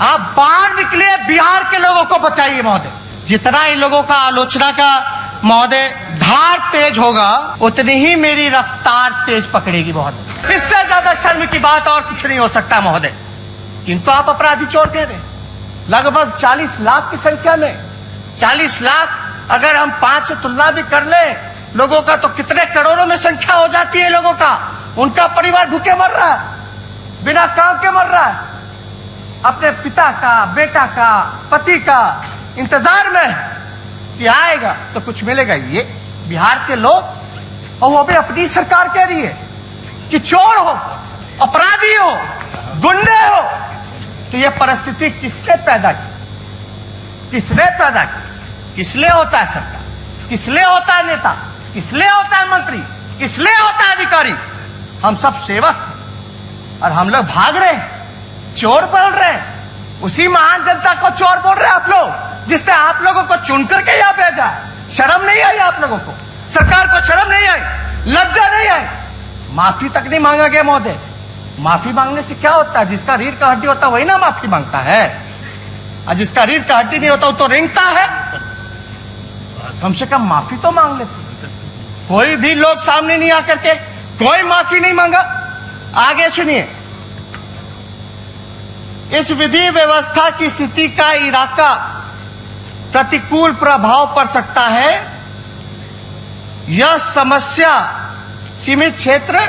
आप बाहर निकलिए, बिहार के लोगों को बचाइए महोदय। जितना इन लोगों का आलोचना का महोदय धार तेज होगा, उतनी ही मेरी रफ्तार तेज पकड़ेगी महोदय। इससे ज्यादा शर्म की बात और कुछ नहीं हो सकता महोदय। किंतु आप अपराधी चोर कह रहे, लगभग 40 लाख की संख्या में 40 लाख अगर हम 5 से तुलना भी कर ले लोगों का, तो कितने करोड़ों में संख्या हो जाती है लोगों का। उनका परिवार भूखे मर रहा है, बिना काम के मर रहा है, अपने पिता का, बेटा का, पति का इंतजार में कि आएगा तो कुछ मिलेगा। ये बिहार के लोग, और वो भी अपनी सरकार कह रही है कि चोर हो, अपराधी हो, गुंडे हो। तो ये परिस्थिति किसने पैदा की? किसने पैदा की? किसलिए होता है सरकार? किसलिए होता है नेता? किसलिए होता है मंत्री? किसलिए होता है अधिकारी? हम सब सेवक हैं और हम लोग भाग रहे हैं, चोर बोल रहे हैं। उसी महान जनता को चोर बोल रहे हैं आप लोग, जिसने आप लोगों को चुन करके यहां भेजा है। शर्म नहीं आई आप लोगों को? सरकार को शर्म नहीं आई? लज्जा नहीं आई? माफी तक नहीं मांगा गया महोदय। माफी मांगने से क्या होता है? जिसका रीढ़ का हड्डी होता है वही ना माफी मांगता है, और जिसका रीढ़ का हड्डी नहीं होता वो तो रेंगता है। कम से कम माफी तो मांग लेते। कोई भी लोग सामने नहीं आकर के कोई माफी नहीं मांगा। आगे सुनिए, इस विधि व्यवस्था की स्थिति का इराका प्रतिकूल प्रभाव पड़ सकता है। यह समस्या सीमित क्षेत्र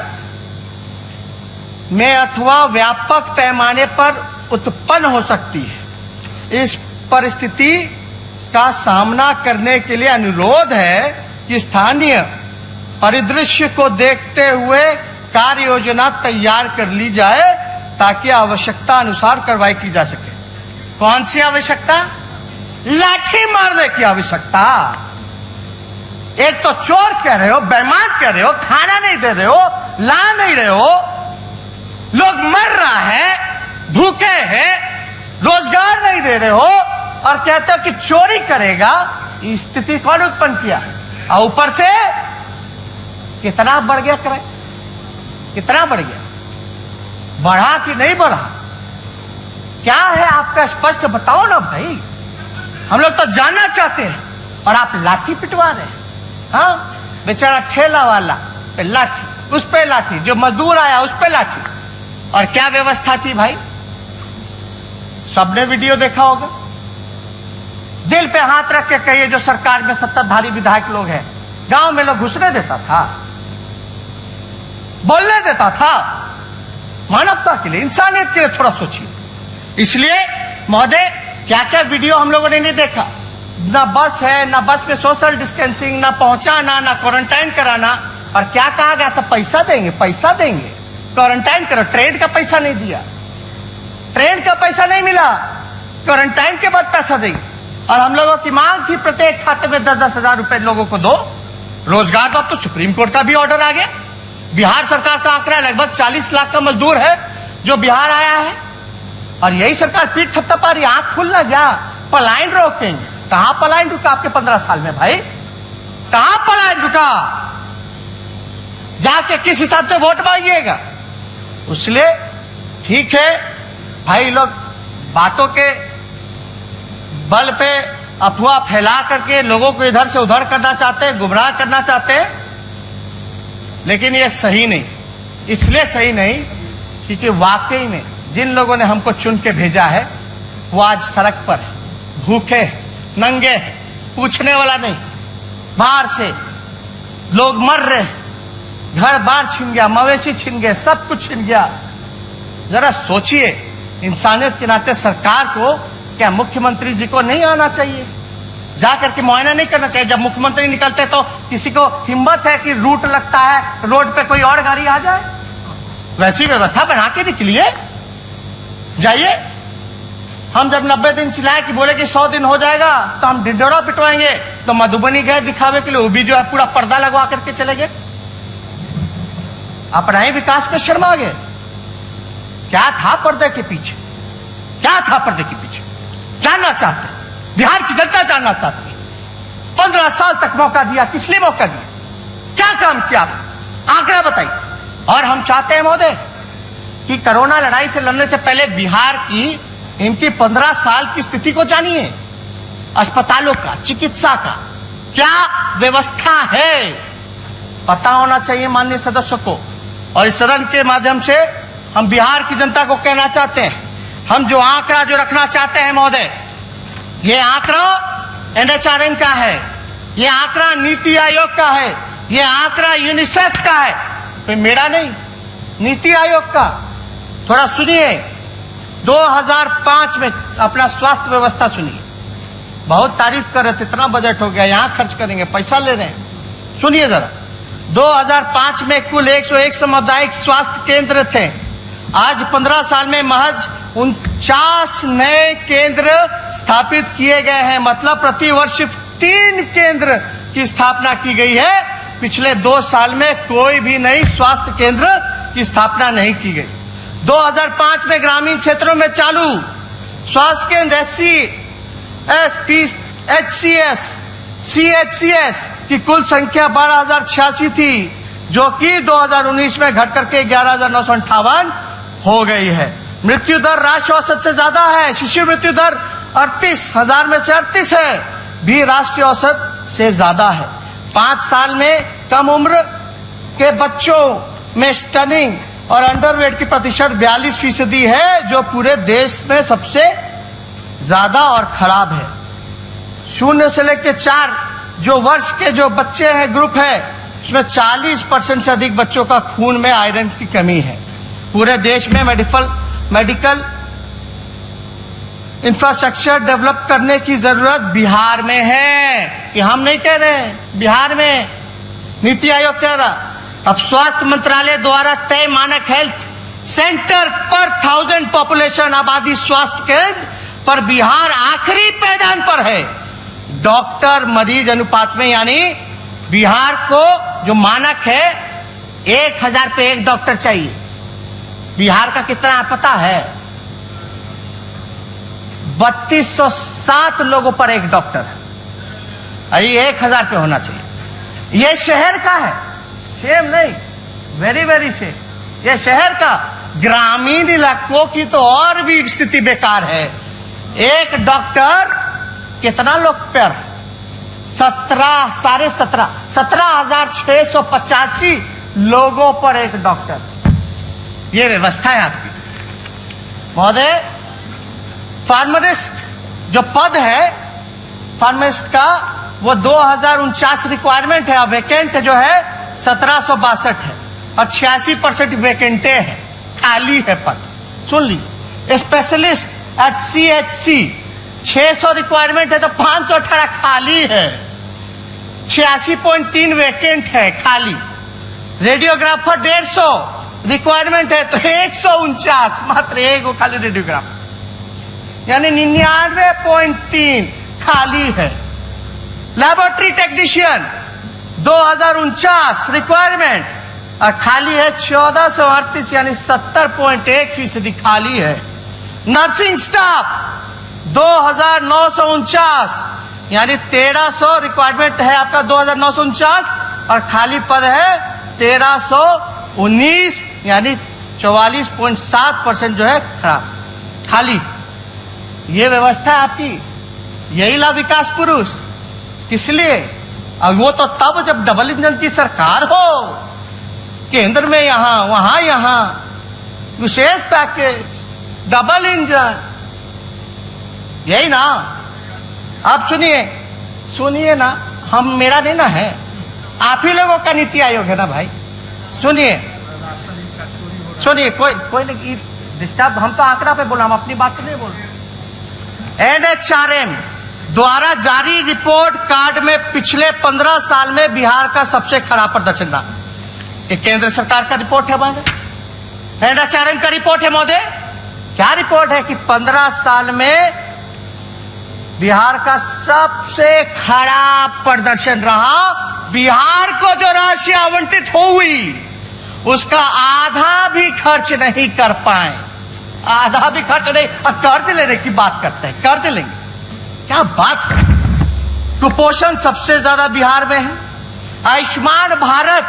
में अथवा व्यापक पैमाने पर उत्पन्न हो सकती है। इस परिस्थिति का सामना करने के लिए अनुरोध है कि स्थानीय परिदृश्य को देखते हुए कार्य योजना तैयार कर ली जाए ताकि आवश्यकता अनुसार कार्रवाई की जा सके। कौन सी आवश्यकता? लाठी मारने की आवश्यकता। एक तो चोर कह रहे हो, बेईमान कह रहे हो, खाना नहीं दे रहे हो, ला नहीं रहे हो, लोग मर रहा है, भूखे हैं, रोजगार नहीं दे रहे हो, और कहते हो कि चोरी करेगा। इस स्थिति कौन उत्पन्न किया? और ऊपर से कितना बढ़ गया किराया? कितना बढ़ गया? बढ़ा कि नहीं बढ़ा? क्या है आपका? स्पष्ट बताओ ना भाई, हम लोग तो जानना चाहते हैं। और आप लाठी पिटवा रहे हैं। हाँ, बेचारा ठेला वाला पे लाठी, उस पे लाठी, जो मजदूर आया उस पे लाठी। और क्या व्यवस्था थी भाई? सबने वीडियो देखा होगा। दिल पे हाथ रख के कहिए, जो सरकार में सत्ताधारी विधायक लोग हैं, गांव में लोग घुसने देता था, बोलने देता था? मानवता के लिए, इंसानियत के लिए थोड़ा सोचिए। इसलिए महोदय, क्या क्या वीडियो हम लोगों ने नहीं देखा? ना बस है, ना बस में सोशल डिस्टेंसिंग, ना पहुंचाना, ना क्वारंटाइन कराना। और क्या कहा गया था? पैसा देंगे, पैसा देंगे, क्वारंटाइन करो। ट्रेन का पैसा नहीं दिया, ट्रेन का पैसा नहीं मिला, क्वारंटाइन के बाद पैसा देंगे। और हम लोगों की मांग थी प्रत्येक खाते में 10-10 हजार रुपए लोगों को दो। रोजगार तो अब तो सुप्रीम कोर्ट का भी ऑर्डर आ गया। बिहार सरकार का आंकड़ा लगभग 40 लाख का मजदूर है जो बिहार आया है, और यही सरकार पीठ थपथपा रही। आंख खुलना जा, पलायन रोकेंगे। कहां पलायन रुका आपके 15 साल में भाई? कहां पलायन रुका? जाके किस हिसाब से वोट मांगिएगा? इसलिए ठीक है भाई, लोग बातों के बल पे अफवाह फैला करके लोगों को इधर से उधर करना चाहते हैं, गुमराह करना चाहते हैं, लेकिन ये सही नहीं। इसलिए सही नहीं क्योंकि वाकई में जिन लोगों ने हमको चुन के भेजा है वो आज सड़क पर है, भूखे, नंगे, पूछने वाला नहीं। बाहर से लोग मर रहे, घर बार छिन गया, मवेशी छिन गए, सब कुछ छिन गया। जरा सोचिए, इंसानियत के नाते सरकार को, क्या मुख्यमंत्री जी को नहीं आना चाहिए? जाकर के मुआयना नहीं करना चाहिए? जब मुख्यमंत्री निकलते तो किसी को हिम्मत है कि रूट लगता है, रोड पे कोई और गाड़ी आ जाए? वैसी व्यवस्था बना के निकलिए, जाइए। हम जब 90 दिन चिल्लाए कि बोले कि 100 दिन हो जाएगा तो हम ढिंढोरा पिटवाएंगे, तो मधुबनी गए दिखावे के लिए, वो भी जो है पूरा पर्दा लगवा करके चले गए। अपना ही विकास में शर्मा गए। क्या था पर्दे के पीछे? क्या था पर्दे के पीछे? जानना चाहते, बिहार की जनता जानना चाहती है। 15 साल तक मौका दिया, किस लिए मौका दिया? क्या काम किया आप? आंकड़ा बताइए। और हम चाहते हैं महोदय कि कोरोना लड़ाई से लड़ने से पहले बिहार की इनकी 15 साल की स्थिति को जानिए, अस्पतालों का, चिकित्सा का क्या व्यवस्था है, पता होना चाहिए माननीय सदस्यों को। और इस सदन के माध्यम से हम बिहार की जनता को कहना चाहते हैं, हम जो आंकड़ा जो रखना चाहते हैं महोदय, ये आंकड़ा एनएचआरएम का है, ये आंकड़ा नीति आयोग का है, ये आंकड़ा यूनिसेफ का है, तो मेरा नहीं, नीति आयोग का। थोड़ा सुनिए, 2005 में अपना स्वास्थ्य व्यवस्था सुनिए, बहुत तारीफ कर रहे थे, इतना बजट हो गया, यहां खर्च करेंगे, पैसा ले रहे हैं। सुनिए जरा, 2005 में कुल 101 सामुदायिक स्वास्थ्य केंद्र थे। आज 15 साल में महज 49 नए केंद्र स्थापित किए गए हैं। मतलब प्रति वर्ष 3 केंद्र की स्थापना की गई है। पिछले 2 साल में कोई भी नई स्वास्थ्य केंद्र की स्थापना नहीं की गई। 2005 में ग्रामीण क्षेत्रों में चालू स्वास्थ्य केंद्र SCS, CHCS की कुल संख्या 12,086 थी, जो कि 2019 में घट करके 11,958 हो गई है। मृत्यु दर राष्ट्रीय औसत से ज्यादा है। शिशु मृत्यु दर 38,000 में से 38 है, भी राष्ट्रीय औसत से ज्यादा है। 5 साल में कम उम्र के बच्चों में स्टनिंग और अंडरवेट की प्रतिशत 42% है, जो पूरे देश में सबसे ज्यादा और खराब है। 0 से लेकर 4 जो वर्ष के जो बच्चे हैं ग्रुप है, उसमें 40% से अधिक बच्चों का खून में आयरन की कमी है। पूरे देश में मेडिकल इंफ्रास्ट्रक्चर डेवलप करने की जरूरत बिहार में है, कि हम नहीं कह रहे हैं, बिहार में नीति आयोग कह रहा। अब स्वास्थ्य मंत्रालय द्वारा तय मानक हेल्थ सेंटर पर 1000 पॉपुलेशन आबादी स्वास्थ्य केंद्र पर बिहार आखिरी पैदान पर है डॉक्टर मरीज अनुपात में। यानी बिहार को जो मानक है 1000 पे 1 डॉक्टर चाहिए, बिहार का कितना पता है? 3207 लोगों पर 1 डॉक्टर है। ये 1000 पे होना चाहिए। ये शहर का है, सेम नहीं, वेरी वेरी सेम। ये शहर का, ग्रामीण इलाकों की तो और भी स्थिति बेकार है। 1 डॉक्टर कितना लोग पर? 17,685 लोगों पर 1 डॉक्टर। ये व्यवस्था है आपकी महोदय। फार्मासिस्ट जो पद है फार्मासिस्ट का, वो 2049 रिक्वायरमेंट है, वैकेंट जो है 1762 है, और 86% वैकेंटे है, खाली है पद। सुन लीजिए, स्पेशलिस्ट एट CHC 600 रिक्वायरमेंट है तो 518 खाली है, 86.3 वैकेंट है खाली। रेडियोग्राफर 150 रिक्वायरमेंट है तो 149, मात्र 1 खाली रेडियोग्राफर, यानी 99.3 खाली है। लैबोरेटरी टेक्नीशियन 2049 रिक्वायरमेंट और खाली है 1438, यानी 70.1% खाली है। नर्सिंग स्टाफ 2949, यानी 1300 रिक्वायरमेंट है आपका 2949, और खाली पद है 1319, यानी 44.7% जो है खराब खाली। ये व्यवस्था है आपकी, यही ला विकास पुरुष। किस लिए? और वो तो तब जब डबल इंजन की सरकार हो, केंद्र में यहां वहां यहां विशेष पैकेज, डबल इंजन, यही ना। आप सुनिए ना, हम मेरा नहीं ना है, आप ही लोगों का नीति आयोग है ना भाई। सुनिए कोई नहीं डिस्टर्ब, हम तो आंकड़ा पे बोला, हम अपनी बात तो नहीं बोल रहे। NHRM द्वारा जारी रिपोर्ट कार्ड में पिछले 15 साल में बिहार का सबसे खराब प्रदर्शन रहा। ये केंद्र सरकार का रिपोर्ट है महोदय, NHRM का रिपोर्ट है महोदय। क्या रिपोर्ट है कि 15 साल में बिहार का सबसे खराब प्रदर्शन रहा। बिहार को जो राशि आवंटित हुई उसका आधा भी खर्च नहीं कर पाए, आधा भी खर्च नहीं, और कर्ज लेने की बात करते हैं, कर्ज लेंगे, क्या बात करते हैं। कुपोषण सबसे ज्यादा बिहार में है। आयुष्मान भारत,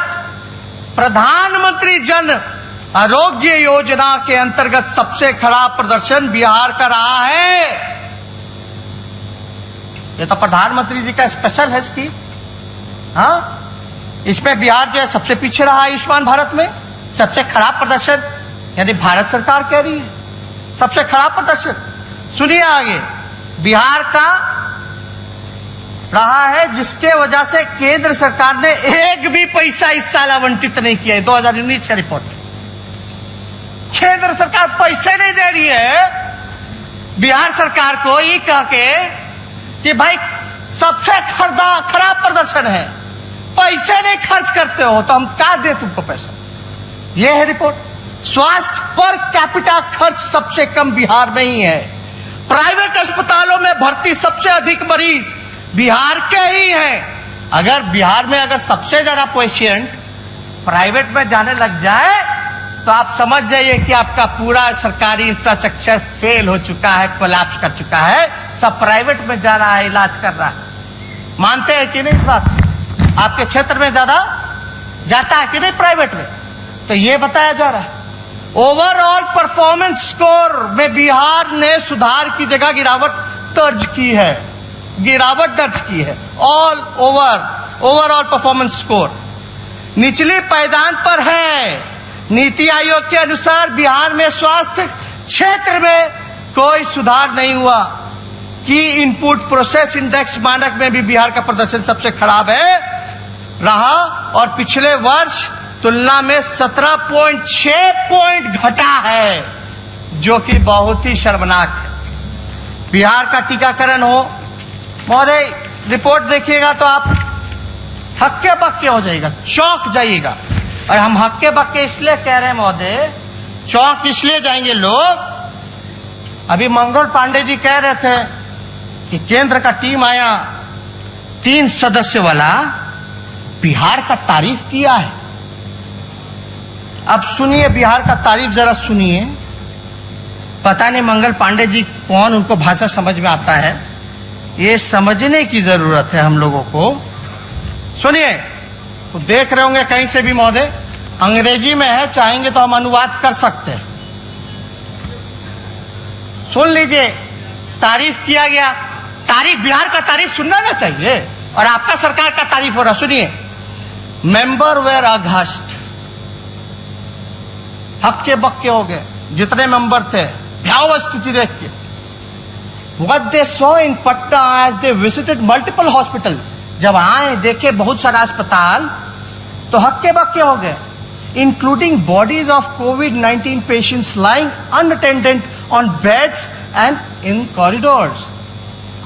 प्रधानमंत्री जन आरोग्य योजना के अंतर्गत सबसे खराब प्रदर्शन बिहार का रहा है। ये तो प्रधानमंत्री जी का स्पेशल है स्कीम। हाँ, इसमें बिहार जो है सबसे पीछे रहा आयुष्मान भारत में। सबसे खराब प्रदर्शन, यानी भारत सरकार कह रही है सबसे खराब प्रदर्शन। सुनिए आगे, बिहार का रहा है जिसके वजह से केंद्र सरकार ने एक भी पैसा इस साल आवंटित नहीं किया है। 2019 का रिपोर्ट, केंद्र सरकार पैसे नहीं दे रही है बिहार सरकार को, ये कह के कि भाई सबसे खराब प्रदर्शन है, पैसे नहीं खर्च करते हो तो हम क्या दे तुमको पैसा। यह है रिपोर्ट। स्वास्थ्य पर कैपिटा खर्च सबसे कम बिहार में ही है। प्राइवेट अस्पतालों में भर्ती सबसे अधिक मरीज बिहार के ही हैं। अगर बिहार में अगर सबसे ज्यादा पेशेंट प्राइवेट में जाने लग जाए तो आप समझ जाइए कि आपका पूरा सरकारी इंफ्रास्ट्रक्चर फेल हो चुका है, कोलैप्स कर चुका है। सब प्राइवेट में जा रहा है, इलाज कर रहा है। मानते हैं कि नहीं इस बात? आपके क्षेत्र में ज्यादा जाता है कि नहीं प्राइवेट में? तो ये बताया जा रहा है। ओवरऑल परफॉर्मेंस स्कोर में बिहार ने सुधार की जगह गिरावट दर्ज की है। ऑल ओवरऑल परफॉर्मेंस स्कोर निचली पायदान पर है। नीति आयोग के अनुसार बिहार में स्वास्थ्य क्षेत्र में कोई सुधार नहीं हुआ। की इनपुट प्रोसेस इंडेक्स मानक में भी बिहार का प्रदर्शन सबसे खराब रहा और पिछले वर्ष तुलना में 17.6 पॉइंट घटा है, जो कि बहुत ही शर्मनाक है। बिहार का टीकाकरण हो, महोदय रिपोर्ट देखिएगा तो आप हक्के बक्के हो जाएगा, चौंक जाइएगा। और हम हक्के बक्के इसलिए कह रहे हैं महोदय, चौंक इसलिए जाएंगे लोग। अभी मंगल पांडे जी कह रहे थे कि केंद्र का टीम आया 3 सदस्य वाला, बिहार का तारीफ किया है। अब सुनिए बिहार का तारीफ जरा सुनिए। पता नहीं मंगल पांडे जी कौन, उनको भाषा समझ में आता है, ये समझने की जरूरत है हम लोगों को। सुनिए, तो देख रहे होंगे कहीं से भी महोदय, अंग्रेजी में है, चाहेंगे तो हम अनुवाद कर सकते हैं। सुन लीजिए, तारीफ किया गया। तारीफ, बिहार का तारीफ सुनना ना चाहिए, और आपका सरकार का तारीफ हो रहा। सुनिए, मेंबर वेर अघस्ट, हक्के बक्के हो गए जितने मेंबर थे भयावह स्थिति देख के। What they saw in Patna as they visited multiple hospitals, जब आए देखे बहुत सारा अस्पताल तो हक्के बक्के हो गए। Including bodies of COVID-19 patients lying unattended on beds and in corridors.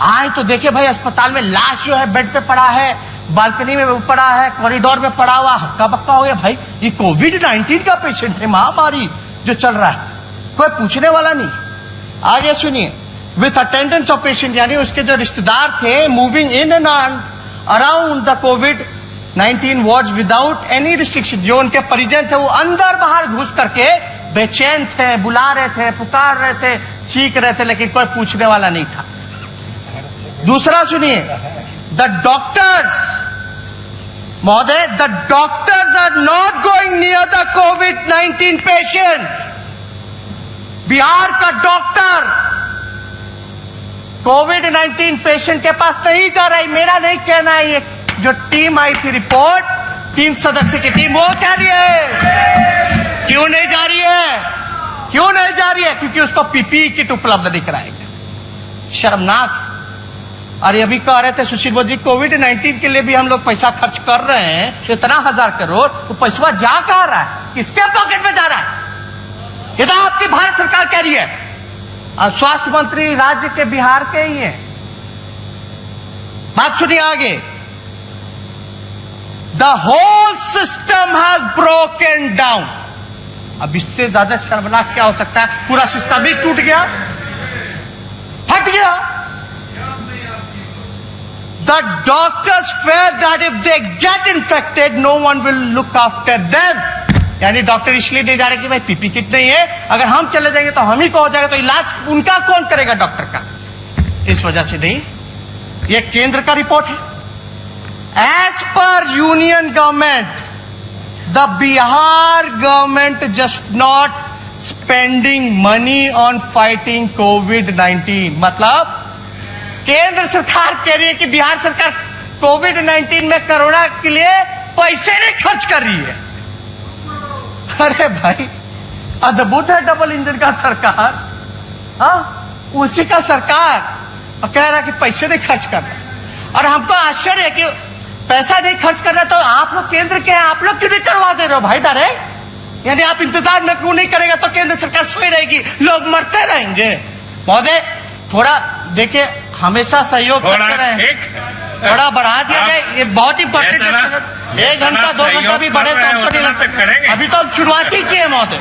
आए तो देखे भाई अस्पताल में लाश जो है बेड पे पड़ा है, बालकनी में पड़ा है, कॉरिडोर में पड़ा हुआ, हक्का बक्का हो गया। भाई ये कोविड-19 का पेशेंट है, महामारी जो चल रहा है, कोई पूछने वाला नहीं। आगे सुनिए, विथ अटेंडेंस ऑफ पेशेंट, यानी उसके जो रिश्तेदार थे, moving in and around the covid ward without any restriction. जो उनके परिजन थे वो अंदर बाहर घुस करके बेचैन थे, बुला रहे थे, पुकार रहे थे, चीख रहे थे, लेकिन कोई पूछने वाला नहीं था। दूसरा सुनिए, द डॉक्टर्स, महोदय, the doctors are not going near the कोविड-19 पेशेंट। बिहार का डॉक्टर कोविड-19 पेशेंट के पास नहीं जा रहा है। मेरा नहीं कहना है, ये जो टीम आई थी रिपोर्ट, 3 सदस्य की टीम, वो कह रही है। क्यों नहीं जा रही है? क्यों नहीं जा रही है? क्योंकि उसको पीपीई किट उपलब्ध नहीं कराएंगे। शर्मनाक। और ये भी कह रहे थे सुशील मोदी, कोविड-19 के लिए भी हम लोग पैसा खर्च कर रहे हैं, इतना 1000 करोड़, तो पैसा जा कहां रहा है? किसके पॉकेट में जा रहा है? ये तो आपकी भारत सरकार कह रही है। और स्वास्थ्य मंत्री राज्य के बिहार के ही है। बात सुनिए आगे, the whole system has broken down. अब इससे ज्यादा शर्मनाक क्या हो सकता है? पूरा सिस्टम ही टूट गया, फट गया। The doctors fear that if they get infected, no one will look after them. यानी डॉक्टर इसलिए नहीं जा रहे कि भाई पीपी किट नहीं है, अगर हम चले जाएंगे तो हम ही को हो जाएगा, तो इलाज उनका कौन करेगा डॉक्टर का? इस वजह से नहीं। ये केंद्र का रिपोर्ट है। As per union government, the Bihar government just not spending money on fighting कोविड-19। मतलब केंद्र सरकार कह रही है कि बिहार सरकार कोविड-19 में कोरोना के लिए पैसे नहीं खर्च कर रही है। अरे भाई, अद्भुत है डबल इंजन का सरकार। हाँ, उसी का सरकार कह रहा है कि पैसे नहीं खर्च कर रहा। और हमको आश्चर्य है कि पैसा नहीं खर्च कर रहा, तो आप लोग केंद्र के हैं, आप लोग क्यों नहीं करवा दे रहे हो भाई डायरेक्ट? यानी आप इंतजार में क्यों नहीं करेगा तो केंद्र सरकार सोई रहेगी, लोग मरते रहेंगे। महोदय थोड़ा देखिए, हमेशा सहयोग करते रहे, थोड़ा बढ़ा दिया जाए, ये बहुत इंपॉर्टेंट है। 1 घंटा 2 घंटा भी बढ़े तो हमको नहीं लगता। अभी तो हम शुरुआत ही की है महोदय,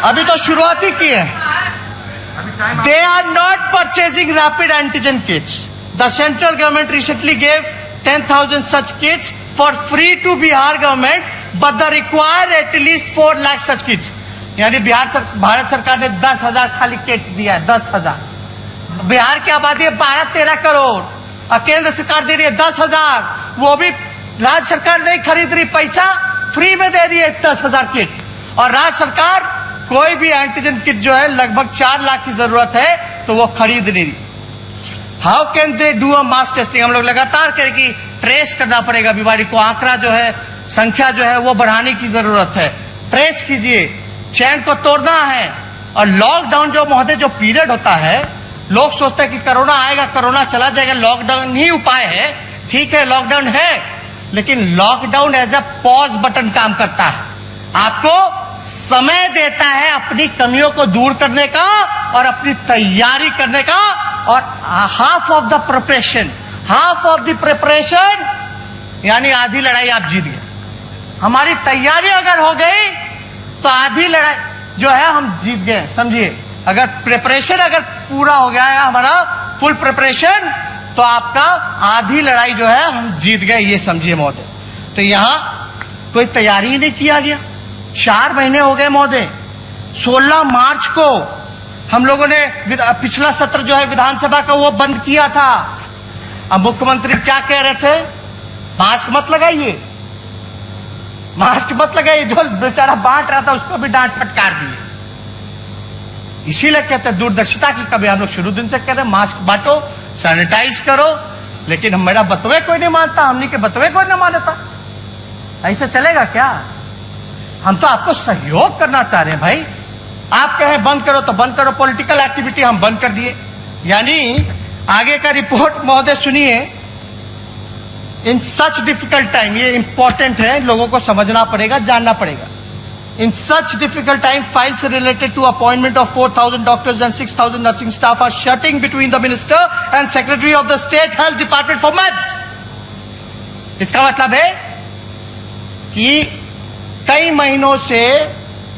अभी तो शुरुआत ही की है। They are not purchasing rapid antigen kits. The central government recently gave 10,000 such kits for free to Bihar government, but the required at least 4 lakh such kits। यानी भारत सरकार ने 10,000 खाली किट दिया है, 10,000। बिहार की आबादी है 12-13 करोड़ और केंद्र सरकार दे रही है 10,000। वो भी राज्य सरकार नहीं खरीद रही, पैसा फ्री में दे रही है 10,000 किट। और राज्य सरकार कोई भी एंटीजन किट जो है लगभग 4 लाख की जरूरत है तो वो खरीद नहीं रही। How can they do a mass testing? हम लोग लगातार करें कि ट्रेस करना पड़ेगा बीमारी को, आंकड़ा जो है, संख्या जो है वो बढ़ाने की जरूरत है। ट्रेस कीजिए, चैन को तोड़ना है। और लॉकडाउन जो महोदय जो पीरियड होता है, लोग सोचते हैं कि कोरोना आएगा, कोरोना चला जाएगा, लॉकडाउन ही उपाय है। ठीक है, लॉकडाउन है, लेकिन lockdown as a pause button काम करता है। आपको समय देता है अपनी कमियों को दूर करने का और अपनी तैयारी करने का। और half of the preparation, half of the preparation यानी आधी लड़ाई आप जीत गए। हमारी तैयारी अगर हो गई तो आधी लड़ाई जो है हम जीत गए, समझिए। अगर प्रिपरेशन अगर पूरा हो गया है हमारा फुल प्रिपरेशन, तो आपका आधी लड़ाई जो है हम जीत गए, ये समझिए महोदय। तो यहां कोई तैयारी ही नहीं किया गया। 4 महीने हो गए महोदय। 16 मार्च को हम लोगों ने पिछला सत्र जो है विधानसभा का वो बंद किया था। अब मुख्यमंत्री क्या कह रहे थे? मास्क मत लगाइए, मास्क मत लगाइए। जो बेचारा बांट रहा था उसको भी डांट फटकार दिए। इसीलिए कहते हैं दूरदर्शिता की कभी हम लोग शुरू दिन से कह रहे हैं मास्क बांटो, सैनिटाइज करो, लेकिन मेरा बतवे कोई नहीं मानता, हमने के बतवे कोई नहीं मानता। ऐसा चलेगा क्या? हम तो आपको सहयोग करना चाह रहे हैं भाई। आप कहें बंद करो तो बंद करो, पॉलिटिकल एक्टिविटी हम बंद कर दिए। यानी आगे का रिपोर्ट महोदय सुनिए। इन सच डिफिकल्ट टाइम, ये इंपॉर्टेंट है, लोगों को समझना पड़ेगा, जानना पड़ेगा। In such difficult time, files related to appointment of 4,000 doctors and 6,000 nursing staff are shutting between the minister and secretary of the state health department for months. इसका मतलब है कि कई महीनों से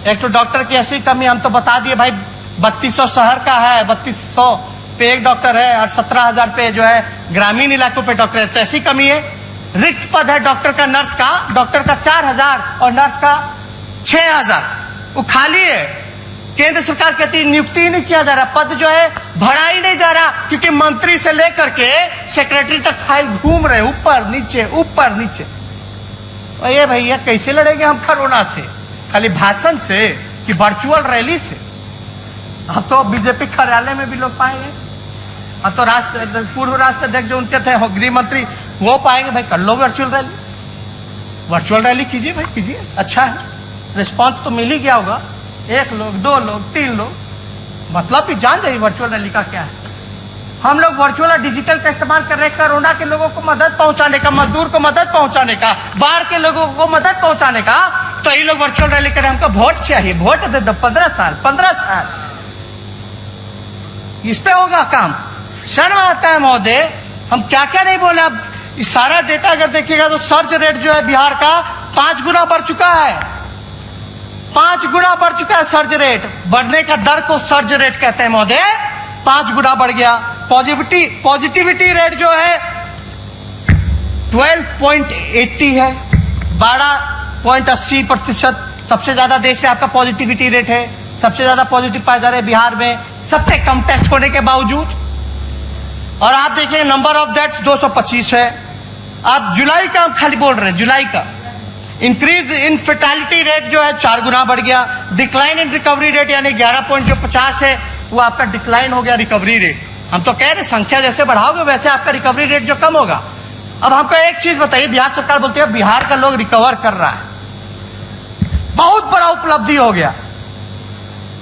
एक तो डॉक्टर की ऐसी कमी, हम तो बता दिए भाई 3200 शहर का है, 3200 पे एक डॉक्टर है और 17,000 पे जो है ग्रामीण इलाकों पे डॉक्टर है, तो ऐसी कमी है। रिक्त पद है डॉक्टर का, नर्स का, डॉक्टर का 4,000 और नर्स का 6,000, वो खाली है। केंद्र सरकार कहती है नियुक्ति ही नहीं किया जा रहा, पद जो है भरा ही नहीं जा रहा, क्योंकि मंत्री से लेकर के सेक्रेटरी तक फाइल घूम रहे, ऊपर नीचे ऊपर नीचे। और ये भैया कैसे लड़ेंगे हम कोरोना से? खाली भाषण से कि वर्चुअल रैली से? अब तो बीजेपी कार्यालय में भी लोग पाएंगे, अब तो पूर्व राष्ट्राध्यक्ष जो उनके थे गृह मंत्री वो पाएंगे। भाई कर लो वर्चुअल रैली, वर्चुअल रैली कीजिए भाई, कीजिए, अच्छा है, रिस्पांस तो मिल ही गया होगा। 1 लोग 2 लोग 3 लोग, मतलब भी जान जाइए वर्चुअल रैली का क्या है। हम लोग वर्चुअल और डिजिटल का इस्तेमाल कर रहे हैं कोरोना के लोगों को मदद पहुंचाने का, मजदूर को मदद पहुंचाने का, बाढ़ के लोगों को मदद पहुंचाने का। तो ये लोग वर्चुअल रैली करें, हमको वोट चाहिए, वोट दे दो 15 साल इस पे होगा काम। शर्म आता है महोदय, हम क्या क्या नहीं बोले। अब इस सारा डेटा अगर देखिएगा तो सर्च रेट जो है बिहार का 5 गुना बढ़ चुका है, 5 गुना बढ़ चुका है सर्च रेट। बढ़ने का दर को सर्च रेट कहते हैं महोदय, 5 गुना बढ़ गया। पॉजिटिविटी रेट जो है 12.80 है, 12.80%। सबसे ज्यादा देश में आपका पॉजिटिविटी रेट है, सबसे ज्यादा पॉजिटिव पाए जा रहे हैं बिहार में, सबसे कम टेस्ट होने के बावजूद। और आप देखिए नंबर ऑफ डेथ्स 225 है। आप जुलाई का हम खाली बोल रहे हैं, जुलाई का इंक्रीज इन फेटालिटी रेट जो है 4 गुना बढ़ गया। डिक्लाइन इन रिकवरी रेट यानी 11.50 है वो आपका डिक्लाइन हो गया रिकवरी रेट। हम तो कह रहे संख्या जैसे बढ़ाओगे वैसे आपका रिकवरी रेट जो कम होगा। अब हमको एक चीज बताइए, बिहार सरकार बोलती है बिहार का लोग रिकवर कर रहा है, बहुत बड़ा उपलब्धि हो गया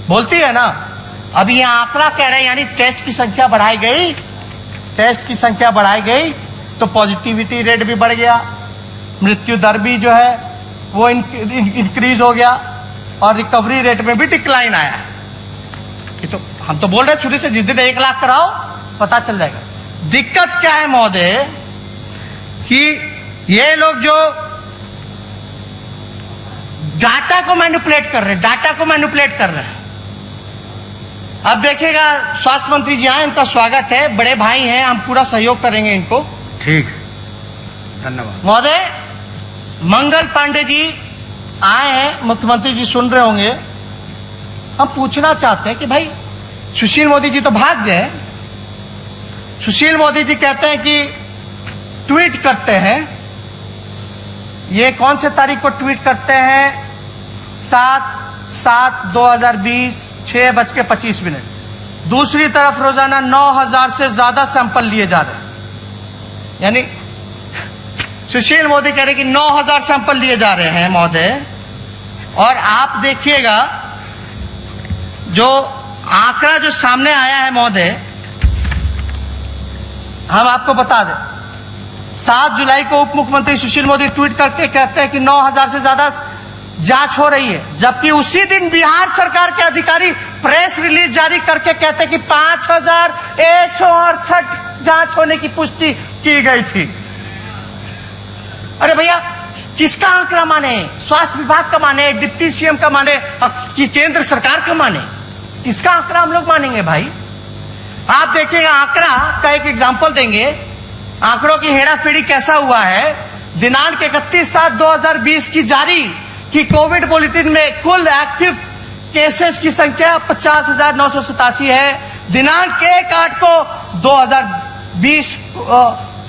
बोलती है ना। अब ये आंकड़ा कह रहे हैं यानी टेस्ट की संख्या बढ़ाई गई, टेस्ट की संख्या बढ़ाई गई तो पॉजिटिविटी रेट भी बढ़ गया, मृत्यु दर भी जो है वो इंक्रीज हो गया और रिकवरी रेट में भी डिक्लाइन आया। ये तो हम तो बोल रहे शुरू से जिस दिन 1 लाख कराओ पता चल जाएगा। दिक्कत क्या है महोदय कि ये लोग जो डाटा को मैनिपुलेट कर रहे हैं, अब देखिएगा स्वास्थ्य मंत्री जी आए, इनका स्वागत है, बड़े भाई हैं, हम पूरा सहयोग करेंगे इनको। ठीक, धन्यवाद महोदय। मंगल पांडे जी आए हैं, मुख्यमंत्री जी सुन रहे होंगे। हम पूछना चाहते हैं कि भाई सुशील मोदी जी तो भाग गए। सुशील मोदी जी कहते हैं कि ट्वीट करते हैं, ये कौन से तारीख को ट्वीट करते हैं? 7/7/2020 6:25। दूसरी तरफ रोजाना 9,000 से ज्यादा सैंपल लिए जा रहे हैं, यानी सुशील मोदी कह रहे कि 9,000 सैंपल लिए जा रहे हैं महोदय। और आप देखिएगा जो आंकड़ा जो सामने आया है महोदय, हम आपको बता दें 7 जुलाई को उप मुख्यमंत्री सुशील मोदी ट्वीट करके कहते हैं कि 9,000 से ज्यादा जांच हो रही है, जबकि उसी दिन बिहार सरकार के अधिकारी प्रेस रिलीज जारी करके कहते हैं कि 5,168 जांच होने की पुष्टि की गई थी। अरे भैया किसका आंकड़ा माने? स्वास्थ्य विभाग का माने, डिप्टी सीएम का माने कि केंद्र सरकार का माने? किसका आंकड़ा हम लोग मानेंगे भाई? आप देखिएगा आंकड़ा का एक एग्जांपल देंगे, आंकड़ों की हेराफेरी कैसा हुआ है। दिनांक 31/7/2020 की जारी कि कोविड बुलेटिन में कुल एक्टिव केसेस की संख्या 50,987 है। दिनांक 1/8 को 2020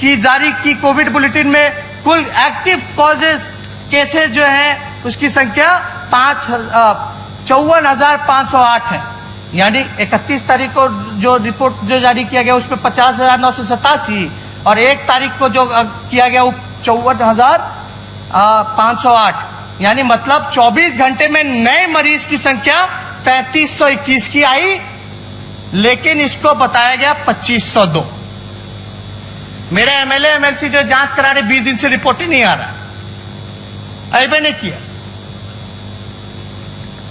की जारी की कोविड बुलेटिन में कुल एक्टिव कॉजेस केसेस जो है उसकी संख्या 54,508 है। यानी 31 तारीख को जो रिपोर्ट जो जारी किया गया उसमें 50,987 और 1 तारीख को जो किया गया वो 54,508, यानी मतलब 24 घंटे में नए मरीज की संख्या 3,521 की आई, लेकिन इसको बताया गया 2,502। मेरे एमएलए एमएलसी जो जांच करा रहे 20 दिन से रिपोर्ट ही नहीं आ रहा, ऐसे नहीं किया।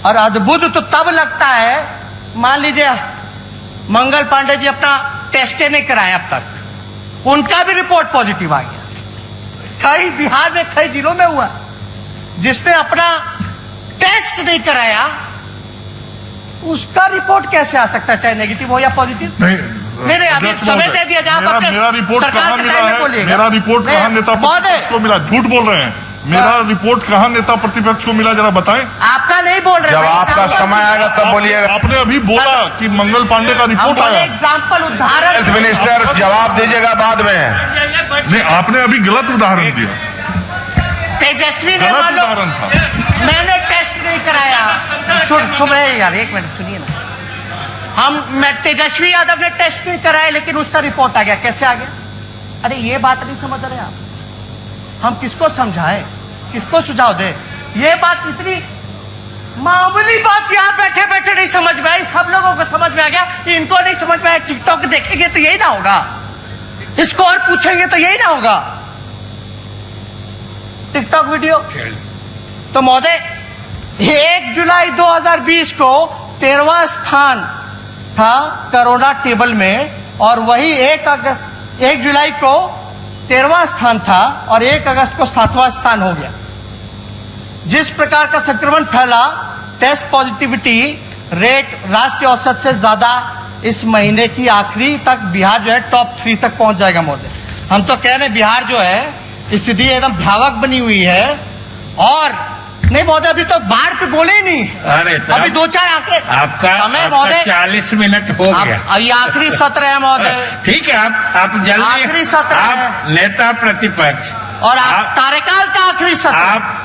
और अद्भुत तो तब लगता है, मान लीजिए मंगल पांडे जी अपना टेस्ट नहीं कराए अब तक, उनका भी रिपोर्ट पॉजिटिव आ गया। कई बिहार में कई जिलों में हुआ, जिसने अपना टेस्ट नहीं कराया उसका रिपोर्ट कैसे आ सकता है, चाहे नेगेटिव हो या पॉजिटिव? नहीं, अभी समय दे दिया जाए। मेरा रिपोर्ट कहाँ मिला है? मेरा रिपोर्ट कहाँ नेता प्रतिपक्ष को मिला? झूठ बोल रहे हैं। मेरा रिपोर्ट कहाँ नेता प्रतिपक्ष को मिला, जरा बताएं। आपका नहीं बोल रहे, जब आपका समय आएगा तब बोलिएगा। आपने अभी बोला कि मंगल पांडे का रिपोर्ट आया। एग्जाम्पल उदाहरण, हेल्थ मिनिस्टर जवाब दीजिएगा बाद में। नहीं, आपने अभी गलत उदाहरण दिया। तेजस्वी ने गलत उदाहरण था। मैंने टेस्ट नहीं कराया। सुन रहे यार, एक मिनट सुनिए ना। मैं तेजस्वी यादव ने टेस्ट नहीं कराया लेकिन उसका रिपोर्ट आ गया, कैसे आ गया? अरे ये बात नहीं समझ रहे आप। हम किसको समझाएं, किसको सुझाव दें? ये बात इतनी मामूली बात यहाँ बैठे बैठे नहीं समझ में आई, सब लोगों को समझ में आ गया, इनको नहीं समझ में आया। टिकटॉक देखेंगे तो यही ना होगा, इसको और पूछेंगे तो यही ना होगा, टिकटॉक वीडियो। तो महोदय 1 जुलाई 2020 को 13वां स्थान था कोरोना टेबल में, और वही 1 जुलाई को 13वां स्थान था और 1 अगस्त को 7वां स्थान हो गया। जिस प्रकार का संक्रमण फैला, टेस्ट पॉजिटिविटी रेट राष्ट्रीय औसत से ज्यादा इस महीने की आखिरी तक बिहार जो है टॉप 3 तक पहुंच जाएगा महोदय। हम तो कह रहे बिहार जो है स्थिति एकदम भयावह बनी हुई है। और नहीं महोदय, अभी तो बाढ़ पे बोले ही नहीं। अरे अभी 2-4 आंकड़े आपका समय महोदय 40 मिनट हो गया। अभी आखिरी सत्र है महोदय। ठीक है, आप जल्दी, आखिरी सत्र आप नेता प्रतिपक्ष और आप कार्यकाल का आखिरी सत्र। आप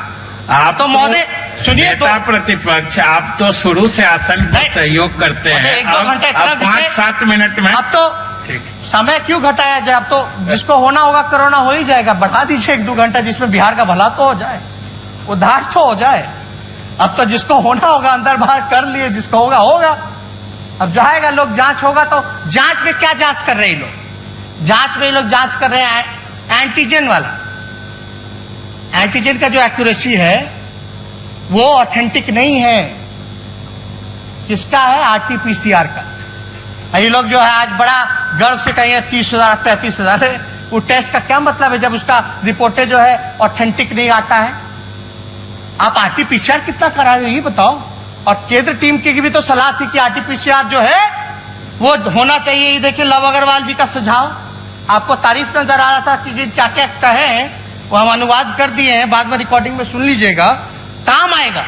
आप तो महोदय सुनिए तो नेता प्रतिपक्ष, आप तो शुरू से आसन पर नहीं। सहयोग करते महोदय, हैं। एक दो घंटे इतना अब विषय- 5-7 मिनट में अब तो ठीक। समय क्यों घटाया जाए? अब तो जिसको होना होगा कोरोना हो ही जाएगा, बढ़ा दीजिए 1-2 घंटा, जिसमें बिहार का भला तो हो जाए, उद्धार तो हो जाए। अब तो जिसको होना होगा अंदर बाहर कर लिए, जिसको होगा होगा। अब जाएगा लोग, जांच होगा तो जांच में क्या जांच कर रहे हैं लोग? जांच में लोग जांच कर रहे हैं एंटीजन वाला। एंटीजन का जो एक्यूरेसी है वो ऑथेंटिक नहीं है। किसका है? आरटीपीसीआर का। ये लोग जो है आज बड़ा गर्व से कहेंगे 30,000 35,000 है। वो टेस्ट का क्या मतलब है जब उसका रिपोर्टें जो है ऑथेंटिक नहीं आता है? आप आरटीपीसीआर कितना करा रहे ये बताओ। और केंद्र टीम की भी तो सलाह थी कि आरटीपीसीआर जो है वो होना चाहिए। ये देखिए लव अग्रवाल जी का सुझाव, आपको तारीफ नजर आ रहा था कि क्या क्या कहे, वो हम अनुवाद कर दिए हैं, बाद में रिकॉर्डिंग में सुन लीजिएगा, काम आएगा,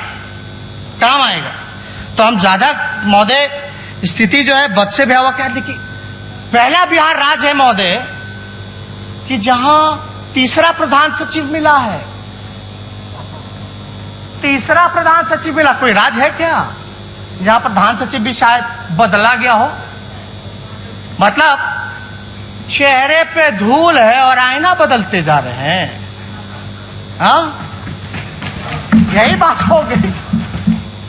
काम आएगा। तो हम ज्यादा महोदय स्थिति जो है बद से भयावह क्या देखिए, पहला बिहार राज्य है महोदय कि जहां तीसरा प्रधान सचिव मिला है। तीसरा प्रधान सचिव मिला। कोई राज्य है क्या जहां प्रधान सचिव भी शायद बदला गया हो? मतलब चेहरे पे धूल है और आईना बदलते जा रहे हैं। हाँ, यही बात हो गई।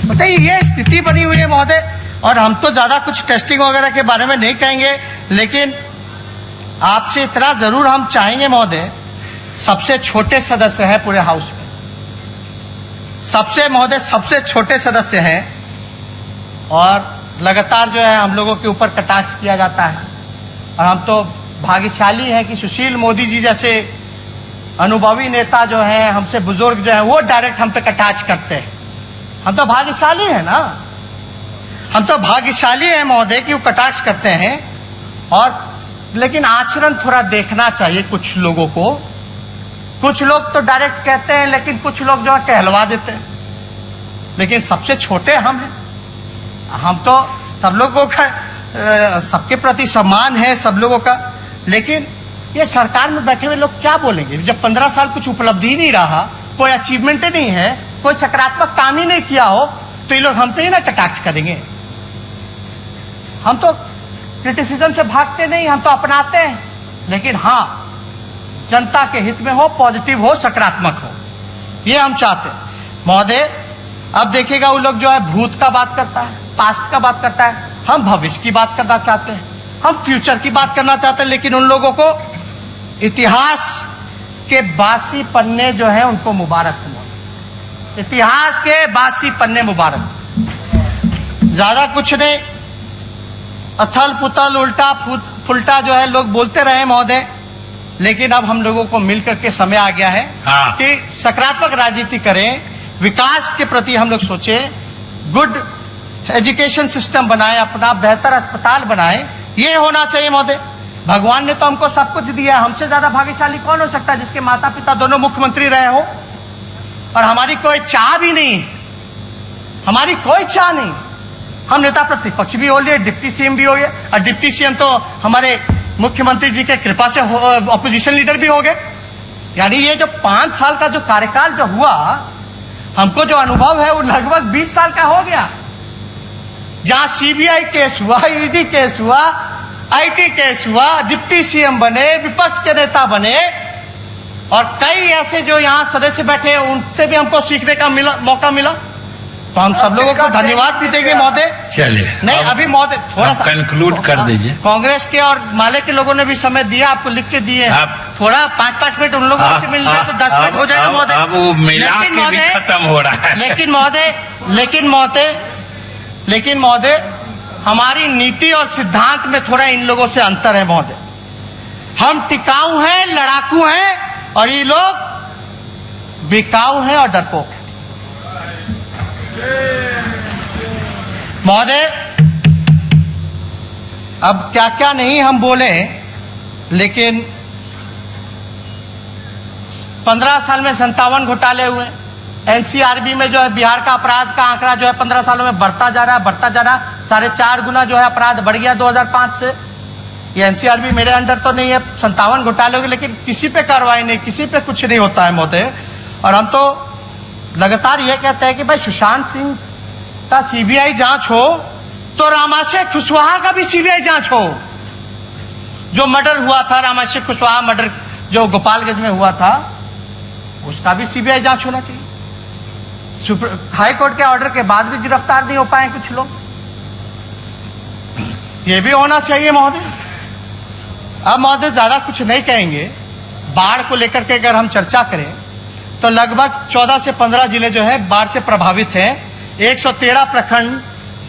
बताइए, ये स्थिति बनी हुई है महोदय। और हम तो ज्यादा कुछ टेस्टिंग वगैरह के बारे में नहीं कहेंगे, लेकिन आपसे इतना जरूर हम चाहेंगे महोदय, सबसे छोटे सदस्य हैं पूरे हाउस में, सबसे छोटे सदस्य हैं, और लगातार जो है हम लोगों के ऊपर कटाक्ष किया जाता है। और हम तो भाग्यशाली हैं कि सुशील मोदी जी जैसे अनुभवी नेता जो हैं, हमसे बुजुर्ग जो हैं, वो डायरेक्ट हम पे कटाक्ष करते हैं। हम तो भाग्यशाली हैं ना, हम तो भाग्यशाली हैं महोदय कि वो कटाक्ष करते हैं। और लेकिन आचरण थोड़ा देखना चाहिए कुछ लोगों को। कुछ लोग तो डायरेक्ट कहते हैं, लेकिन कुछ लोग जो है कहलवा देते हैं। लेकिन सबसे छोटे हम हैं। हम तो सब लोगों का सबके प्रति सम्मान है सब लोगों का। लेकिन ये सरकार में बैठे हुए लोग क्या बोलेंगे जब 15 साल कुछ उपलब्धि ही नहीं रहा, कोई अचीवमेंट ही नहीं है, कोई सकारात्मक काम ही नहीं किया हो, तो ये लोग हम पे ही ना कटाक्ष करेंगे। हम तो क्रिटिसिज्म से भागते नहीं, हम तो अपनाते हैं। लेकिन हाँ, जनता के हित में हो, पॉजिटिव हो, सकारात्मक हो, ये हम चाहते हैं महोदय। अब देखिएगा वो लोग जो है भूत का बात करता है, पास्ट का बात करता है, हम भविष्य की बात करना चाहते हैं, हम फ्यूचर की बात करना चाहते हैं। लेकिन उन लोगों को इतिहास के बासी पन्ने जो है उनको मुबारक हो। इतिहास के बासी पन्ने मुबारक। ज्यादा कुछ नहीं, अथल पुथल उल्टा फुलटा जो है लोग बोलते रहे महोदय। लेकिन अब हम लोगों को मिलकर के समय आ गया है कि सकारात्मक राजनीति करें, विकास के प्रति हम लोग सोचें, गुड एजुकेशन सिस्टम बनाएं, अपना बेहतर अस्पताल बनाएं। ये होना चाहिए महोदय। भगवान ने तो हमको सब कुछ दिया, हमसे ज्यादा भाग्यशाली कौन हो सकता है जिसके माता पिता दोनों मुख्यमंत्री रहे हो। और हमारी कोई चाह भी नहीं, हमारी कोई चाह नहीं। हम नेता प्रतिपक्ष भी हो लिए, डिप्टी सीएम भी हो गए, और डिप्टी सीएम तो हमारे मुख्यमंत्री जी के कृपा से ऑपोजिशन लीडर भी हो गए। यानी ये जो 5 साल का जो कार्यकाल जो हुआ, हमको जो अनुभव है वो लगभग 20 साल का हो गया। जहां सीबीआई केस हुआ, ईडी केस हुआ, आईटी केस हुआ, डिप्टी सीएम बने, विपक्ष के नेता बने, और कई ऐसे जो यहाँ सदस्य बैठे हैं उनसे भी हमको सीखने का मौका मिला। तो हम सब लोगों को धन्यवाद भी देंगे महोदय। चलिए, नहीं अभी महोदय थोड़ा सा कंक्लूड कर दीजिए। कांग्रेस के और माले के लोगों ने भी समय दिया, आपको लिख के दिए। आप थोड़ा 5-5 मिनट उन लोगों से मिल जाए तो 10 मिनट हो जाएगा महोदय। अब वो मिला के भी खत्म हो रहा है। लेकिन महोदय हमारी नीति और सिद्धांत में थोड़ा इन लोगों से अंतर है महोदय। हम टिकाऊ हैं, लड़ाकू हैं, और ये लोग बिकाऊ हैं और डरपोक हैं महोदय। अब क्या क्या नहीं हम बोले, लेकिन 15 साल में 57 घोटाले हुए। एनसीआरबी में जो है बिहार का अपराध का आंकड़ा जो है 15 सालों में बढ़ता जा रहा है। 4.5 गुना जो है अपराध बढ़ गया 2005 से। ये एनसीआरबी मेरे अंडर तो नहीं है, 57 घोटाले हो गए, लेकिन किसी पे कार्रवाई नहीं, किसी पे कुछ नहीं होता है महोदय। और हम तो लगातार ये कहते हैं कि भाई सुशांत सिंह का सीबीआई जांच हो तो रामाशय कुशवाहा का भी सीबीआई जांच हो। जो मर्डर हुआ था, रामाशय कुशवाहा मर्डर जो गोपालगंज में हुआ था, उसका भी सीबीआई जांच होना चाहिए। हाई कोर्ट के ऑर्डर के बाद भी गिरफ्तार नहीं हो पाए कुछ लोग, ये भी होना चाहिए महोदय। अब महोदय ज्यादा कुछ नहीं कहेंगे। बाढ़ को लेकर के अगर हम चर्चा करें तो लगभग 14 से 15 जिले जो है बाढ़ से प्रभावित हैं। 113 प्रखंड,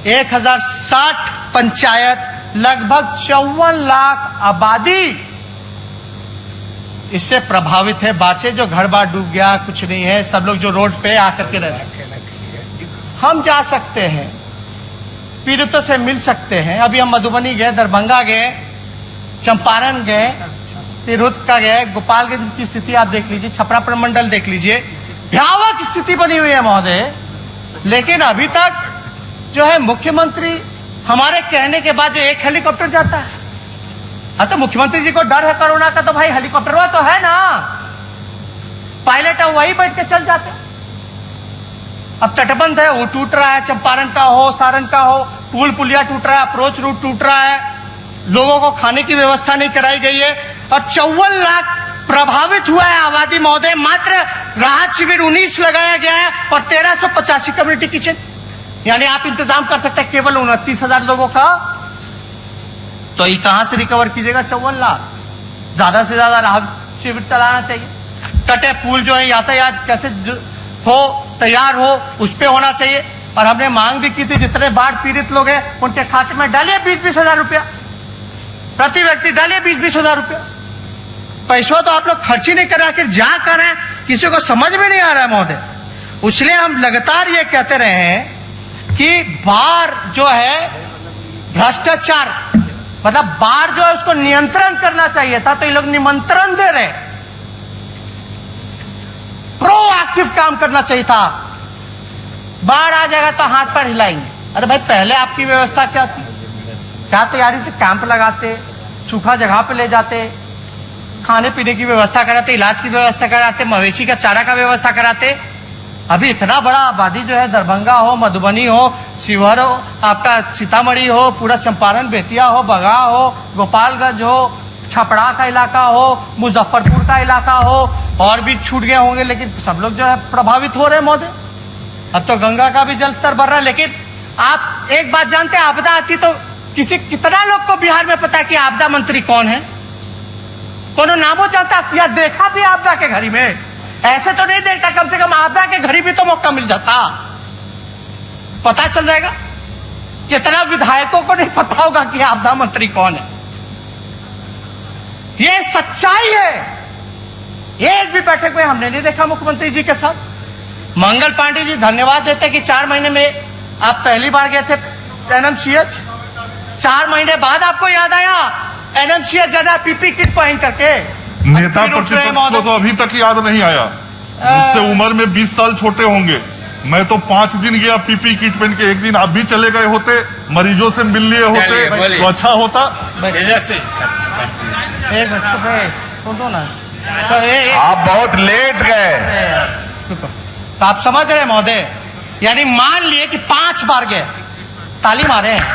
1060 पंचायत, लगभग 54 लाख आबादी इससे प्रभावित है बाढ़ से। जो घर बार डूब गया, कुछ नहीं है, सब लोग जो रोड पे आकर के रह, हम जा सकते हैं, पीड़ितों से मिल सकते हैं। अभी हम मधुबनी गए, दरभंगा गए, चंपारण गए, तिरहुत का गए, गोपालगंज की स्थिति आप देख लीजिए, छपरा प्रमंडल देख लीजिए, भयावह स्थिति बनी हुई है महोदय। लेकिन अभी तक जो है मुख्यमंत्री हमारे कहने के बाद जो एक हेलीकॉप्टर जाता है, तो मुख्यमंत्री जी को डर है कोरोना का, तो भाई हेलीकॉप्टर तो है ना, पायलट है वही बैठ के चल जाते। अब तटबंध है, वो टूट रहा है, चंपारण का हो, सारण का हो, पुल पुलिया टूट रहा है, अप्रोच रूट टूट रहा है, लोगों को खाने की व्यवस्था नहीं कराई गई है और 54 लाख प्रभावित हुआ है आबादी महोदय। मात्र राहत शिविर 19 लगाया गया है और 1385 कम्युनिटी किचन, यानी आप इंतजाम कर सकते हैं केवल 29,000 लोगों का। तो ये कहां से रिकवर कीजिएगा 54 लाख? ज्यादा से ज्यादा राहत शिविर चलाना चाहिए। कटे पुल जो है यातायात कैसे हो, तैयार हो, उस पे होना चाहिए। और हमने मांग भी की थी जितने बाढ़ पीड़ित लोग हैं उनके खाते में डालिए 20-20 हजार रुपया, प्रति व्यक्ति डालिए 20-20 हजार रुपया। पैसा तो आप लोग खर्च ही नहीं कर रहे, आखिर जा कर रहे हैं, किसी को समझ में नहीं आ रहा है महोदय। इसलिए हम लगातार ये कहते रहे हैं कि बाढ़ जो है भ्रष्टाचार, मतलब बाढ़ जो है उसको नियंत्रण करना चाहिए था, तो ये लोग निमंत्रण दे रहे। प्रोएक्टिव काम करना चाहिए था। बाढ़ आ जाएगा तो हाथ पर हिलाएंगे। अरे भाई पहले आपकी व्यवस्था क्या थी, क्या तैयारी थी? कैंप लगाते, सूखा जगह पे ले जाते, खाने पीने की व्यवस्था कराते, इलाज की व्यवस्था कराते, मवेशी का चारा का व्यवस्था कराते। अभी इतना बड़ा आबादी जो है, दरभंगा हो, मधुबनी हो, शिवहर हो, आपका सीतामढ़ी हो, पूरा चंपारण बेतिया हो, बगहा हो, गोपालगंज हो, छपरा का इलाका हो, मुजफ्फरपुर का इलाका हो, और भी छूट गए होंगे, लेकिन सब लोग जो है प्रभावित हो रहे हैं महोदय। अब तो गंगा का भी जल स्तर बढ़ रहा है। लेकिन आप एक बात जानते हैं, आपदा आती तो कितना लोग को बिहार में पता है कि आपदा मंत्री कौन है? कोनो नामो जानता या देखा भी आपदा के घड़ी में? ऐसे तो नहीं देखता, कम से कम आपदा के घड़ी भी तो मौका मिल जाता, पता चल जाएगा। कितना विधायकों को नहीं पता होगा कि आपदा मंत्री कौन है। ये सच्चाई है। एक भी बैठक में हमने नहीं देखा मुख्यमंत्री जी के साथ। मंगल पांडे जी धन्यवाद देते कि 4 महीने में आप पहली बार गए थे एनएमसीएच, 4 महीने बाद आपको याद आया एनएमसीएच जाना पीपी किट पहन करके। नेता प्रतिपक्ष को तो अभी तक याद नहीं आया। मुझसे उम्र में 20 साल छोटे होंगे। मैं तो 5 दिन गया पीपी किट पहन के। एक दिन आप भी चले गए होते, मरीजों से मिल लिए होते तो अच्छा होता। एक सुन दो ना, तो आप बहुत लेट गए। तो आप समझ रहे महोदय, यानी मान लिए कि 5 बार गए, ताली मारे हैं,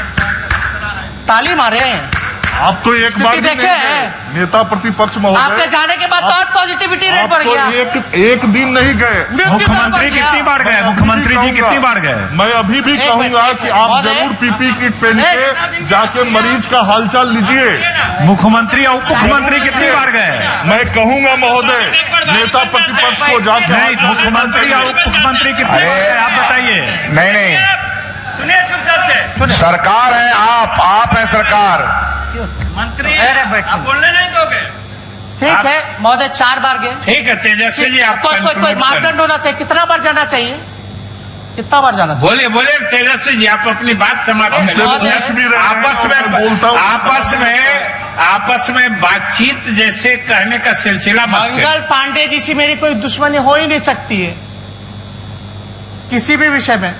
ताली मारे हैं। आप तो एक बार भी नहीं गए नेता प्रतिपक्ष महोदय। आपके जाने के बाद तो और पॉजिटिविटी रेट बढ़ गया। एक दिन नहीं गए। मुख्यमंत्री कितनी बार गए? मुख्यमंत्री जी कितनी बार गए? मैं अभी भी कहूंगा कि आप जरूर पीपी किट पहन के जाके मरीज का हालचाल लीजिए। मुख्यमंत्री और उप मुख्यमंत्री कितनी बार गए? मैं कहूंगा महोदय नेता प्रतिपक्ष को जाके। नहीं, मुख्यमंत्री और उप मुख्यमंत्री कितनी बार गए आप बताइए। नहीं, सरकार है, आप है सरकार। मंत्री आप बोलने नहीं दोगे? ठीक है महोदय, 4 बार गए। ठीक है तेजस्वी जी, आप कोई मापदंड होना चाहिए, कितना बार जाना चाहिए, कितना बार जाना चाहिए? बोलिए तेजस्वी जी, आप अपनी बात समाप्त करें। आपस में बातचीत जैसे कहने का सिलसिला मत करें। मंगल पांडे जी से मेरी कोई दुश्मनी हो ही नहीं सकती है किसी भी विषय में।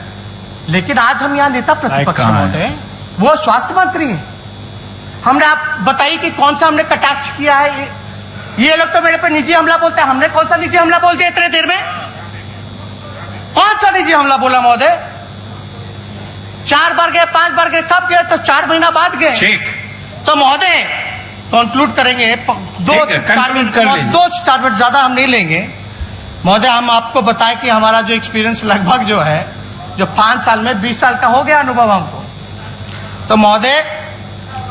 लेकिन आज हम यहाँ नेता प्रतिपक्ष महोदय, वो स्वास्थ्य मंत्री हैं। हमने आप बताइए कि कौन सा हमने कटाक्ष किया है? ये लोग तो मेरे पे निजी हमला बोलते हैं, हमने कौन सा निजी हमला बोल दिया इतने देर में? कौन सा निजी हमला बोला महोदय? 4 बार गए, 5 बार गए, कब गए? तो 4 महीना बाद गए। ठीक, तो महोदय कंक्लूड करेंगे, 2-4 मिनट, 2-4 मिनट ज्यादा हम नहीं लेंगे महोदय। हम आपको बताएं कि हमारा जो एक्सपीरियंस लगभग जो है, जो 5 साल में 20 साल का हो गया अनुभव हमको। तो महोदय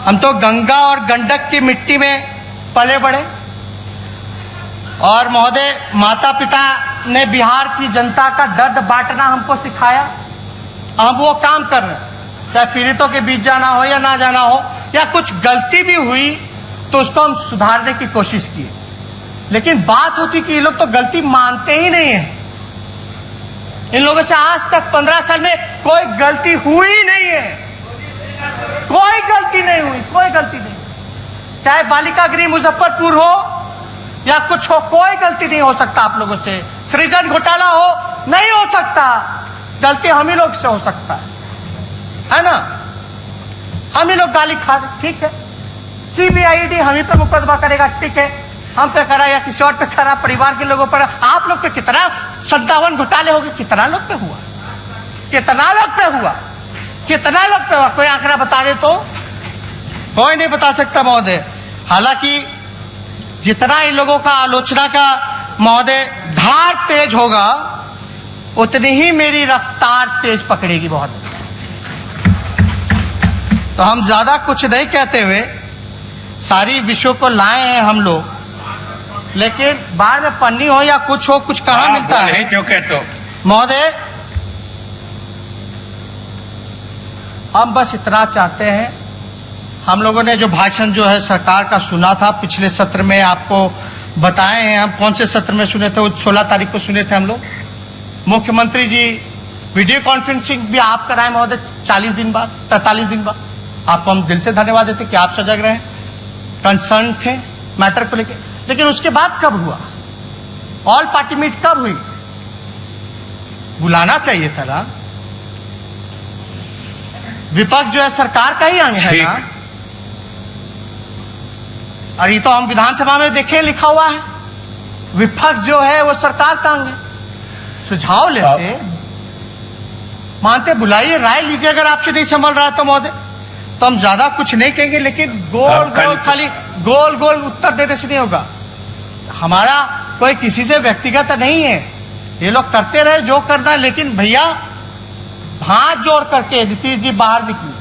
हम तो गंगा और गंडक की मिट्टी में पले बड़े, और महोदय माता पिता ने बिहार की जनता का दर्द बांटना हमको सिखाया। हम वो काम कर रहे हैं, चाहे पीड़ितों के बीच जाना हो या ना जाना हो, या कुछ गलती भी हुई तो उसको हम सुधारने की कोशिश किए। लेकिन बात होती कि ये लोग तो गलती मानते ही नहीं है। इन लोगों से आज तक 15 साल में कोई गलती हुई नहीं है, कोई गलती नहीं हुई, कोई गलती नहीं। चाहे बालिका गृह मुजफ्फरपुर हो या कुछ हो, कोई गलती नहीं हो सकता आप लोगों से। सृजन घोटाला हो, नहीं हो सकता। गलती हम ही लोग से हो सकता है ना? हम ही लोग गाली खा, ठीक है। सीबीआईडी हम ही पे मुकदमा करेगा, ठीक है। हम पे करा या किसी और पे करा, परिवार के लोगों पर। आप लोग पे कितना 57 घोटाले हो गए, कितना लोग पे हुआ, कितना लोग पे हुआ, कितना लोग पे हुआ? कोई आंकड़ा बता दे तो? कोई नहीं बता सकता महोदय। हालांकि जितना इन लोगों का आलोचना का महोदय धार तेज होगा, उतनी ही मेरी रफ्तार तेज पकड़ेगी बहुत। तो हम ज्यादा कुछ नहीं कहते हुए सारी विषयों को लाए हैं हम लोग, लेकिन बाद में पन्नी हो या कुछ हो, कुछ कहाँ मिलता है चौके तो महोदय। हम बस इतना चाहते हैं, हम लोगों ने जो भाषण जो है सरकार का सुना था पिछले सत्र में, आपको बताए हैं। हम कौन से सत्र में सुने थे? 16 तारीख को सुने थे हम लोग। मुख्यमंत्री जी वीडियो कॉन्फ्रेंसिंग भी आप कराए महोदय 40 दिन बाद, 45 दिन बाद। आपको हम दिल से धन्यवाद देते कि आप सजग रहे, कंसर्न थे मैटर को लेकर। लेकिन उसके बाद कब हुआ? ऑल पार्टी मीट कब हुई? बुलाना चाहिए था ना। विपक्ष जो है सरकार का ही अंग है ना। और ये तो हम विधानसभा में देखे लिखा हुआ है, विपक्ष जो है वो सरकार का अंग है। सुझाव लेते, मानते, बुलाइए, राय लीजिए। अगर आपसे नहीं संभल रहा तो महोदय, तो हम ज्यादा कुछ नहीं कहेंगे। लेकिन गोल गोल, खाली गोल गोल उत्तर देने से नहीं होगा। हमारा कोई किसी से व्यक्तिगत नहीं है, ये लोग करते रहे जो करना है। लेकिन भैया हाथ जोड़ करके नीतीश जी बाहर निकले,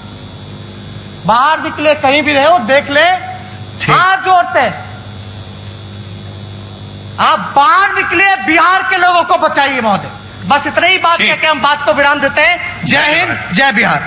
बाहर निकले, कहीं भी रहे हो देख ले, हाथ जोड़ते आप बाहर निकले, बिहार के लोगों को बचाइए महोदय। बस इतना ही बात कहते हम बात को विराम देते हैं। जय हिंद, जय बिहार।